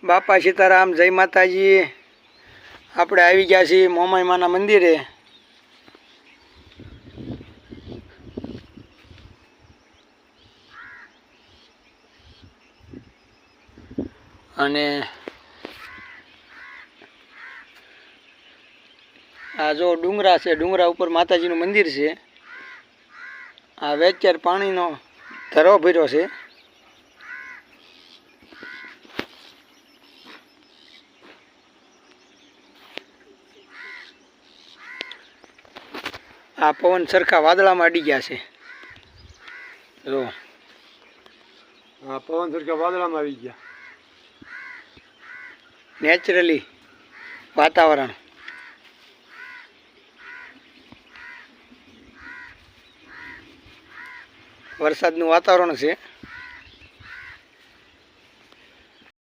બાપા સીતારામ, જય માતાજી। આપણે આવી ગયા છીએ મોમાઈ માના મંદિરે। અને આ જો ડુંગરા છે, ડુંગરા ઉપર માતાજીનું મંદિર છે। આ વેચર પાણીનો ધરો ભર્યો છે। આ પવન સરખા વાદળામાં અડી ગયા છે। જો આ પવન સરખા વાદળામાં આવી ગયા। નેચરલી વાતાવરણ। વરસાદનું વાતાવરણ છે।